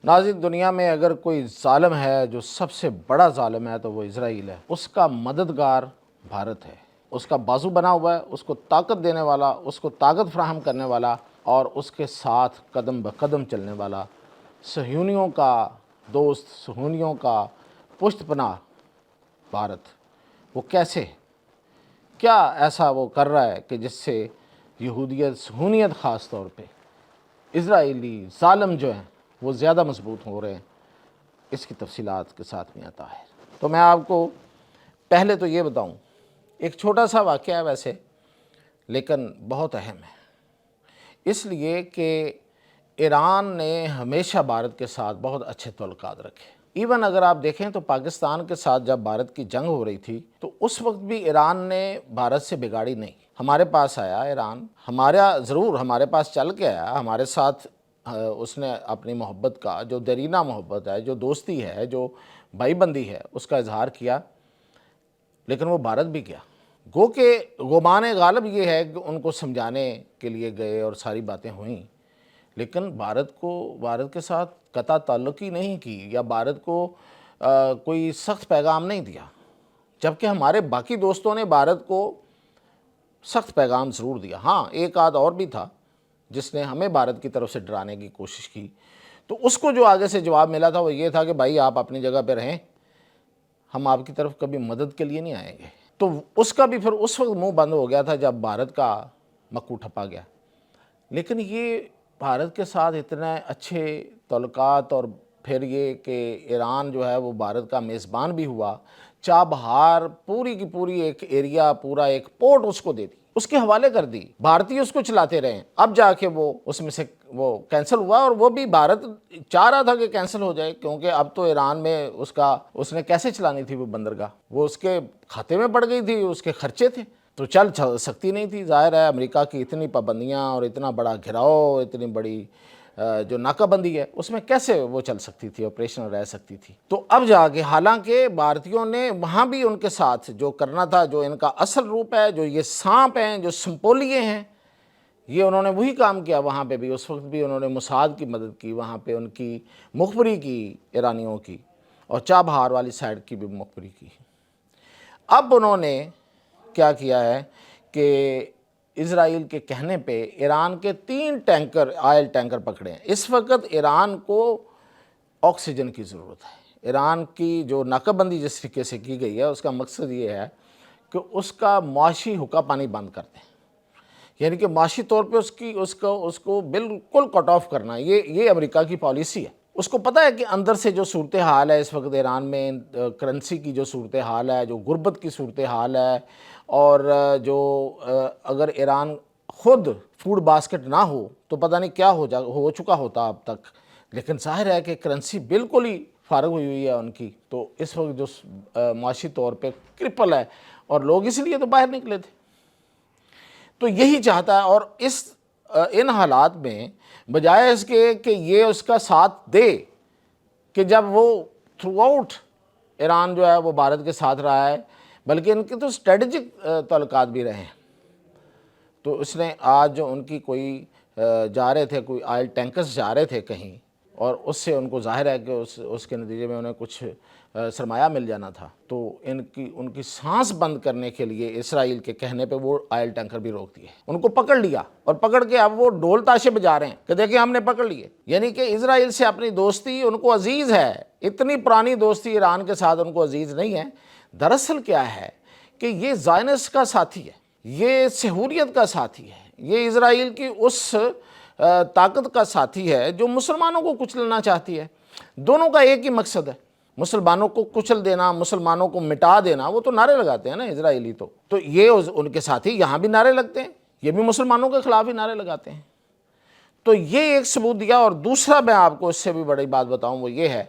ناظرین، دنیا میں اگر کوئی ظالم ہے جو سب سے بڑا ظالم ہے تو وہ اسرائیل ہے۔ اس کا مددگار بھارت ہے، اس کا بازو بنا ہوا ہے، اس کو طاقت دینے والا، اس کو طاقت فراہم کرنے والا اور اس کے ساتھ قدم بقدم چلنے والا، صہیونیوں کا دوست، صہیونیوں کا پشت پناہ بھارت۔ وہ کیسے، کیا ایسا وہ کر رہا ہے کہ جس سے یہودیت، صہیونیت خاص طور پہ اسرائیلی ظالم جو ہیں وہ زیادہ مضبوط ہو رہے ہیں، اس کی تفصیلات کے ساتھ میں آتا ہے۔ تو میں آپ کو پہلے تو یہ بتاؤں، ایک چھوٹا سا واقعہ ہے ویسے، لیکن بہت اہم ہے، اس لیے کہ ایران نے ہمیشہ بھارت کے ساتھ بہت اچھے تعلقات رکھے۔ ایون اگر آپ دیکھیں تو پاکستان کے ساتھ جب بھارت کی جنگ ہو رہی تھی تو اس وقت بھی ایران نے بھارت سے بگاڑی نہیں، ہمارے پاس آیا ایران، ہمارے پاس چل کے آیا، ہمارے ساتھ اس نے اپنی محبت کا، جو دیرینہ محبت ہے، جو دوستی ہے، جو بھائی بندی ہے، اس کا اظہار کیا، لیکن وہ بھارت بھی گیا۔ گو کہ گمان غالب یہ ہے کہ ان کو سمجھانے کے لیے گئے اور ساری باتیں ہوئیں، لیکن بھارت کے ساتھ قطع تعلق ہی نہیں کی یا بھارت کو کوئی سخت پیغام نہیں دیا، جبکہ ہمارے باقی دوستوں نے بھارت کو سخت پیغام ضرور دیا۔ ہاں، ایک آدھ اور بھی تھا جس نے ہمیں بھارت کی طرف سے ڈرانے کی کوشش کی، تو اس کو جو آگے سے جواب ملا تھا وہ یہ تھا کہ بھائی آپ اپنی جگہ پہ رہیں، ہم آپ کی طرف کبھی مدد کے لیے نہیں آئیں گے۔ تو اس کا بھی پھر اس وقت منہ بند ہو گیا تھا جب بھارت کا مکو ٹھپا گیا۔ لیکن یہ بھارت کے ساتھ اتنے اچھے تعلقات، اور پھر یہ کہ ایران جو ہے وہ بھارت کا میزبان بھی ہوا، چابہار پوری کی پوری ایک ایریا، پورا ایک پورٹ اس کو دے دی، اس کے حوالے کر دی، بھارتی اس کو چلاتے رہے۔ اب جا کے وہ اس میں سے وہ کینسل ہوا، اور وہ بھی بھارت چاہ رہا تھا کہ کینسل ہو جائے، کیونکہ اب تو ایران میں اس نے کیسے چلانی تھی وہ بندرگاہ، وہ اس کے کھاتے میں پڑ گئی تھی، اس کے خرچے تھے، تو چل سکتی نہیں تھی۔ ظاہر ہے امریکہ کی اتنی پابندیاں اور اتنا بڑا گھیراؤ، اتنی بڑی جو ناکہ بندی ہے، اس میں کیسے وہ چل سکتی تھی، آپریشن رہ سکتی تھی۔ تو اب جا کے حالانکہ بھارتیوں نے وہاں بھی ان کے ساتھ جو کرنا تھا، جو ان کا اصل روپ ہے، جو یہ سانپ ہیں، جو سمپولیے ہیں، یہ انہوں نے وہی کام کیا وہاں پہ بھی۔ اس وقت بھی انہوں نے موساد کی مدد کی، وہاں پہ ان کی مخبری کی ایرانیوں کی، اور چابہار والی سائڈ کی بھی مخبری کی۔ اب انہوں نے کیا کیا ہے کہ اسرائیل کے کہنے پہ ایران کے 3 ٹینکر، آئل ٹینکر پکڑے ہیں۔ اس وقت ایران کو آکسیجن کی ضرورت ہے۔ ایران کی جو ناکہ بندی جس طریقے سے کی گئی ہے، اس کا مقصد یہ ہے کہ اس کا معاشی حقہ پانی بند کر دیں، یعنی کہ معاشی طور پہ اس کو بالکل کٹ آف کرنا۔ یہ امریکہ کی پالیسی ہے۔ اس کو پتہ ہے کہ اندر سے جو صورتحال ہے اس وقت ایران میں، کرنسی کی جو صورتحال ہے، جو غربت کی صورتحال ہے، اور جو اگر ایران خود فوڈ باسکٹ نہ ہو تو پتہ نہیں کیا ہو چکا ہوتا اب تک، لیکن ظاہر ہے کہ کرنسی بالکل ہی فارغ ہوئی ہے ان کی، تو اس وقت جو معاشی طور پہ کرپل ہے، اور لوگ اس لیے تو باہر نکلے تھے۔ تو یہی چاہتا ہے، اور ان حالات میں بجائے اس کے کہ یہ اس کا ساتھ دے، کہ جب وہ تھرو آؤٹ ایران جو ہے وہ بھارت کے ساتھ رہا ہے، بلکہ ان کے تو اسٹریٹجک تعلقات بھی رہے ہیں، تو اس نے آج جو ان کی کوئی جا رہے تھے، کوئی آئل ٹینکرز جا رہے تھے کہیں، اور اس سے ان کو ظاہر ہے کہ اس کے نتیجے میں انہیں کچھ سرمایہ مل جانا تھا، تو ان کی سانس بند کرنے کے لیے اسرائیل کے کہنے پہ وہ آئل ٹینکر بھی روک دیے، ان کو پکڑ لیا، اور پکڑ کے اب وہ ڈھول تاشے بجا رہے ہیں کہ دیکھیں ہم نے پکڑ لیے۔ یعنی کہ اسرائیل سے اپنی دوستی ان کو عزیز ہے، اتنی پرانی دوستی ایران کے ساتھ ان کو عزیز نہیں ہے۔ دراصل کیا ہے کہ یہ زائنسٹ کا ساتھی ہے، یہ صہیونیت کا ساتھی ہے، یہ اسرائیل کی اس طاقت کا ساتھی ہے جو مسلمانوں کو کچلنا چاہتی ہے۔ دونوں کا ایک ہی مقصد ہے، مسلمانوں کو کچل دینا، مسلمانوں کو مٹا دینا۔ وہ تو نعرے لگاتے ہیں نا اسرائیلی، تو یہ ان کے ساتھی یہاں بھی نعرے لگتے ہیں، یہ بھی مسلمانوں کے خلاف ہی نعرے لگاتے ہیں۔ تو یہ ایک ثبوت دیا، اور دوسرا میں آپ کو اس سے بھی بڑی بات بتاؤں، وہ یہ ہے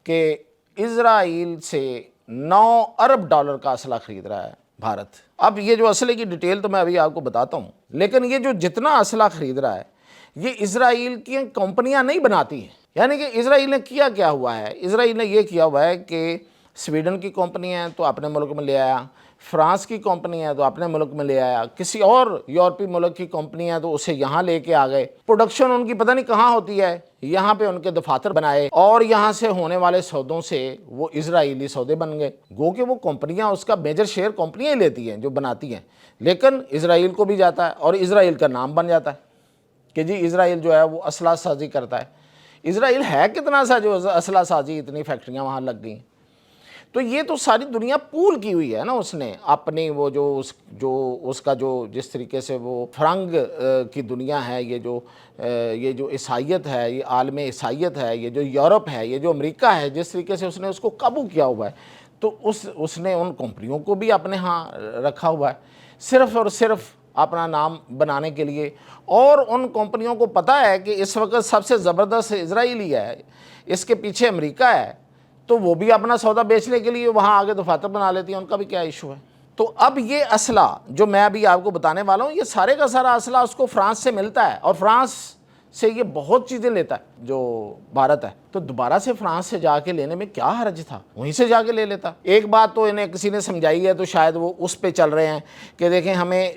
کہ اسرائیل سے $9 ارب کا اسلحہ خرید رہا ہے بھارت۔ اب یہ جو اسلحے کی ڈیٹیل تو میں ابھی آپ کو بتاتا ہوں، لیکن یہ جو جتنا اسلحہ خرید رہا ہے یہ اسرائیل کی کمپنیاں نہیں بناتی ہیں۔ یعنی کہ اسرائیل نے کیا ہوا ہے، اسرائیل نے یہ کیا ہوا ہے کہ سویڈن کی کمپنی ہے تو اپنے ملک میں لے آیا، فرانس کی کمپنی ہے تو اپنے ملک میں لے آیا، کسی اور یورپی ملک کی کمپنی ہے تو اسے یہاں لے کے آ گئے، پروڈکشن ان کی پتہ نہیں کہاں ہوتی ہے، یہاں پہ ان کے دفاتر بنائے، اور یہاں سے ہونے والے سودوں سے وہ اسرائیلی سودے بن گئے۔ گو کہ وہ کمپنیاں اس کا میجر شیئر کمپنیاں ہی لیتی ہیں جو بناتی ہیں، لیکن اسرائیل کو بھی جاتا ہے اور اسرائیل کا نام بن جاتا ہے کہ جی اسرائیل جو ہے وہ اسلحہ سازی کرتا ہے۔ اسرائیل ہے کتنا سا جو اسلحہ سازی اتنی فیکٹریاں وہاں لگ گئیں؟ تو یہ تو ساری دنیا پول کی ہوئی ہے نا، اس نے اپنی وہ جو اس کا جو جس طریقے سے وہ فرنگ کی دنیا ہے، یہ جو عیسائیت ہے، یہ عالم عیسائیت ہے، یہ جو یورپ ہے، یہ جو امریکہ ہے، جس طریقے سے اس نے اس کو قابو کیا ہوا ہے، تو اس نے ان کمپنیوں کو بھی اپنے ہاں رکھا ہوا ہے صرف اور صرف اپنا نام بنانے کے لیے۔ اور ان کمپنیوں کو پتہ ہے کہ اس وقت سب سے زبردست اسرائیلی ہے، اس کے پیچھے امریکہ ہے، تو وہ بھی اپنا سودا بیچنے کے لیے وہاں آگے دفاتر بنا لیتی ہیں، ان کا بھی کیا ایشو ہے۔ تو اب یہ اسلحہ جو میں ابھی آپ کو بتانے والا ہوں، یہ سارے کا سارا اسلحہ اس کو فرانس سے ملتا ہے، اور فرانس سے یہ بہت چیزیں لیتا ہے جو بھارت ہے، تو دوبارہ سے فرانس سے جا کے لینے میں کیا حرج تھا، وہیں سے جا کے لے لیتا۔ ایک بات تو انہیں کسی نے سمجھائی ہے تو شاید وہ اس پہ چل رہے ہیں کہ دیکھیں ہمیں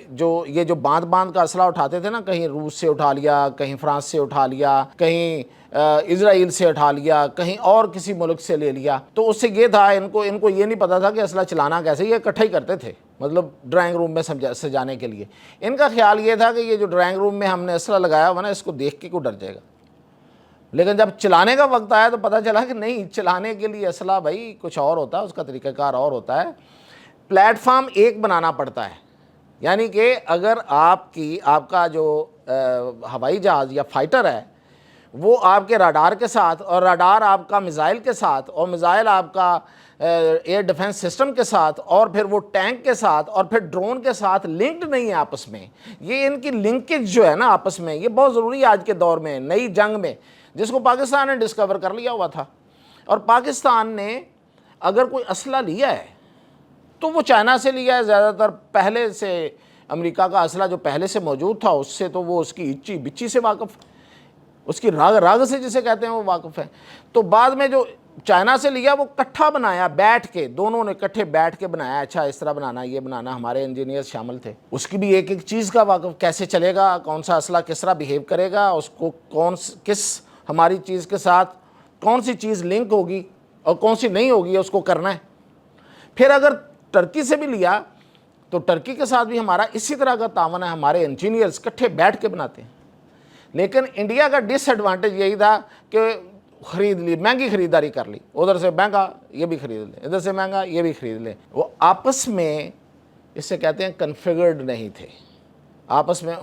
یہ جو باندھ کا اسلحہ اٹھاتے تھے نا، کہیں روس سے اٹھا لیا، کہیں فرانس سے اٹھا لیا، کہیں اسرائیل سے اٹھا لیا، کہیں اور کسی ملک سے لے لیا، تو اس سے یہ تھا ان کو یہ نہیں پتا تھا کہ اسلحہ چلانا کیسے، یہ اکٹھا ہی کرتے تھے، مطلب ڈرائنگ روم میں سجانے کے لیے۔ ان کا خیال یہ تھا کہ یہ جو ڈرائنگ روم میں ہم نے اسلحہ لگایا ہوا نا، اس کو دیکھ کے کوئی ڈر جائے گا، لیکن جب چلانے کا وقت آیا تو پتہ چلا کہ نہیں، چلانے کے لیے اسلحہ بھائی کچھ اور ہوتا ہے، اس کا طریقہ کار اور ہوتا ہے۔ پلیٹ فارم ایک بنانا پڑتا ہے، یعنی کہ اگر آپ کا جو ہوائی جہاز یا فائٹر ہے وہ آپ کے راڈار کے ساتھ، اور راڈار آپ کا میزائل کے ساتھ، اور میزائل آپ کا ایئر ڈیفنس سسٹم کے ساتھ، اور پھر وہ ٹینک کے ساتھ، اور پھر ڈرون کے ساتھ لنکڈ نہیں ہے آپس میں، یہ ان کی لنکیج جو ہے نا آپس میں، یہ بہت ضروری ہے آج کے دور میں، نئی جنگ میں، جس کو پاکستان نے ڈسکور کر لیا ہوا تھا۔ اور پاکستان نے اگر کوئی اسلحہ لیا ہے تو وہ چائنا سے لیا ہے زیادہ تر، پہلے سے امریکہ کا اسلحہ جو پہلے سے موجود تھا اس سے تو وہ اس کی اچی بچی سے واقف، اس کی راگ سے جسے کہتے ہیں وہ واقف ہے۔ تو بعد میں جو چائنا سے لیا وہ کٹھا بنایا، بیٹھ کے دونوں نے کٹھے بیٹھ کے بنایا، اچھا اس طرح بنانا، یہ بنانا، ہمارے انجینئر شامل تھے، اس کی بھی ایک ایک چیز کا واقف، کیسے چلے گا، کون سا اسلحہ کس طرح بیہیو کرے گا، اس کو کس ہماری چیز کے ساتھ کون سی چیز لنک ہوگی اور کون سی نہیں ہوگی، اس کو کرنا ہے۔ پھر اگر ٹرکی سے بھی لیا تو ٹرکی کے ساتھ بھی ہمارا اسی طرح کا تعاون ہے، ہمارے انجینئرز کٹھے بیٹھ کے بناتے ہیں۔ لیکن انڈیا کا ڈس ایڈوانٹیج یہی تھا کہ خرید لی، مہنگی خریداری کر لی، ادھر سے مہنگا یہ بھی خرید لیں، ادھر سے مہنگا یہ بھی خرید لیں۔ وہ آپس میں اسے کہتے ہیں کنفیگرڈ نہیں تھے، آپس میں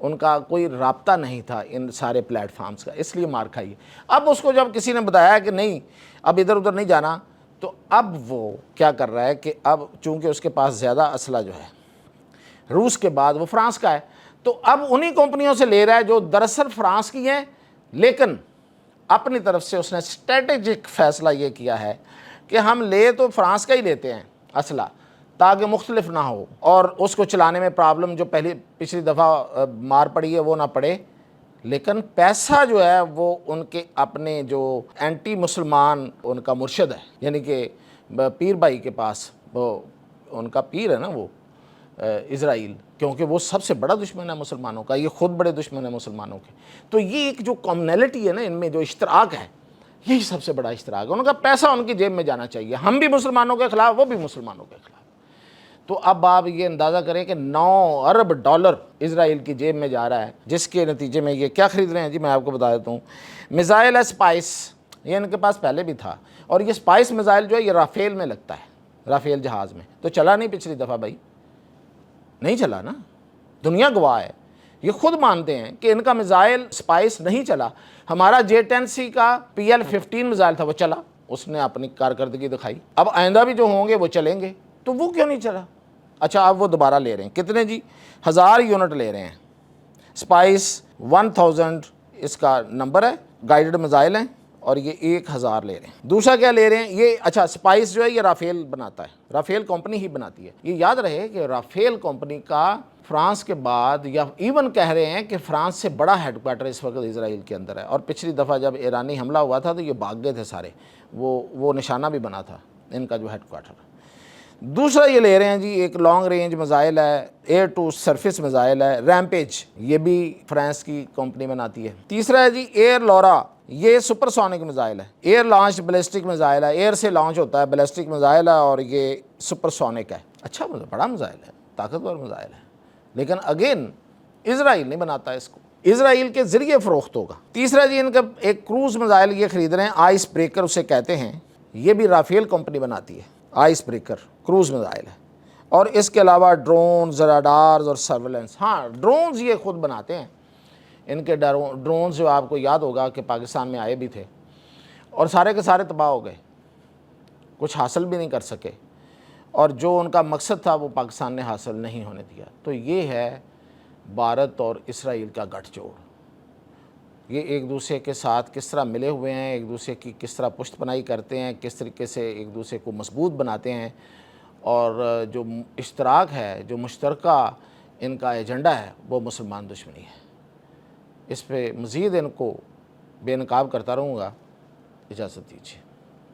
ان کا کوئی رابطہ نہیں تھا ان سارے پلیٹ فارمز کا، اس لیے مار کھائی۔ اب اس کو جب کسی نے بتایا کہ نہیں اب ادھر ادھر نہیں جانا، تو اب وہ کیا کر رہا ہے کہ اب چونکہ اس کے پاس زیادہ اسلحہ جو ہے روس کے بعد وہ فرانس کا ہے، تو اب انہی کمپنیوں سے لے رہا ہے جو دراصل فرانس کی ہیں، لیکن اپنی طرف سے اس نے اسٹریٹجک فیصلہ یہ کیا ہے کہ ہم لے تو فرانس کا ہی لیتے ہیں اسلحہ تاکہ مختلف نہ ہو، اور اس کو چلانے میں پرابلم جو پچھلی دفعہ مار پڑی ہے وہ نہ پڑے، لیکن پیسہ جو ہے وہ ان کے اپنے جو اینٹی مسلمان ان کا مرشد ہے، یعنی کہ پیر بھائی کے پاس، وہ ان کا پیر ہے نا وہ اسرائیل، کیونکہ وہ سب سے بڑا دشمن ہے مسلمانوں کا، یہ خود بڑے دشمن ہیں مسلمانوں کے، تو یہ ایک جو کامنلٹی ہے نا ان میں، جو اشتراک ہے، یہی سب سے بڑا اشتراک ہے، ان کا پیسہ ان کی جیب میں جانا چاہیے، ہم بھی مسلمانوں کے خلاف، وہ بھی مسلمانوں کے خلاف۔ تو اب آپ یہ اندازہ کریں کہ 9 ارب ڈالر اسرائیل کی جیب میں جا رہا ہے، جس کے نتیجے میں یہ کیا خرید رہے ہیں جی، میں آپ کو بتا دیتا ہوں، میزائل ہے سپائس، یہ ان کے پاس پہلے بھی تھا، اور یہ سپائس میزائل جو ہے یہ رافیل میں لگتا ہے، رافیل جہاز میں، تو چلا نہیں پچھلی دفعہ بھائی، نہیں چلا نا، دنیا گواہ ہے، یہ خود مانتے ہیں کہ ان کا میزائل سپائس نہیں چلا، ہمارا J-10C کا PL-15 میزائل تھا وہ چلا، اس نے اپنی کارکردگی دکھائی، اب آئندہ بھی جو ہوں گے وہ چلیں گے، تو وہ کیوں نہیں چلا؟ اچھا اب وہ دوبارہ لے رہے ہیں، کتنے جی؟ 1000 یونٹ لے رہے ہیں، سپائس 1000 اس کا نمبر ہے، گائیڈڈ میزائل ہیں، اور یہ 1000 لے رہے ہیں۔ دوسرا کیا لے رہے ہیں یہ؟ اچھا سپائس جو ہے یہ رافیل بناتا ہے، رافیل کمپنی ہی بناتی ہے، یہ یاد رہے کہ رافیل کمپنی کا فرانس کے بعد، یا ایون کہہ رہے ہیں کہ فرانس سے بڑا ہیڈ کوارٹر اس وقت اسرائیل کے اندر ہے، اور پچھلی دفعہ جب ایرانی حملہ ہوا تھا تو یہ بھاگ گئے تھے سارے، وہ نشانہ بھی بنا تھا ان کا جو ہیڈ کوارٹر۔ دوسرا یہ لے رہے ہیں جی ایک لانگ رینج میزائل ہے، ایئر ٹو سرفیس میزائل ہے ریمپیج، یہ بھی فرانس کی کمپنی بناتی ہے۔ تیسرا ہے جی ایئر لورا، یہ سپر سونک میزائل ہے، ایئر لانچ بیلسٹک میزائل ہے، ایئر سے لانچ ہوتا ہے بیلسٹک میزائل ہے اور یہ سپر سونک ہے۔ اچھا بڑا میزائل ہے، طاقتور میزائل ہے، لیکن اگین اسرائیل نہیں بناتا اس کو، اسرائیل کے ذریعے فروخت ہوگا۔ تیسرا جی ان کا ایک کروز میزائل یہ خرید رہے ہیں، آئس بریکر اسے کہتے ہیں، یہ بھی رافیل کمپنی بناتی ہے، آئس بریکر کروز میزائل ہے۔ اور اس کے علاوہ ڈرونز، راڈارز اور سرویلنس، ہاں ڈرونز یہ خود بناتے ہیں، ان کے ڈرونز جو آپ کو یاد ہوگا کہ پاکستان میں آئے بھی تھے اور سارے کے سارے تباہ ہو گئے، کچھ حاصل بھی نہیں کر سکے، اور جو ان کا مقصد تھا وہ پاکستان نے حاصل نہیں ہونے دیا۔ تو یہ ہے بھارت اور اسرائیل کا گٹھ جوڑ، یہ ایک دوسرے کے ساتھ کس طرح ملے ہوئے ہیں، ایک دوسرے کی کس طرح پشت پناہی کرتے ہیں، کس طریقے سے ایک دوسرے کو مضبوط بناتے ہیں، اور جو اشتراک ہے، جو مشترکہ ان کا ایجنڈا ہے وہ مسلمان دشمنی ہے۔ اس پہ مزید ان کو بے نقاب کرتا رہوں گا، اجازت دیجیے۔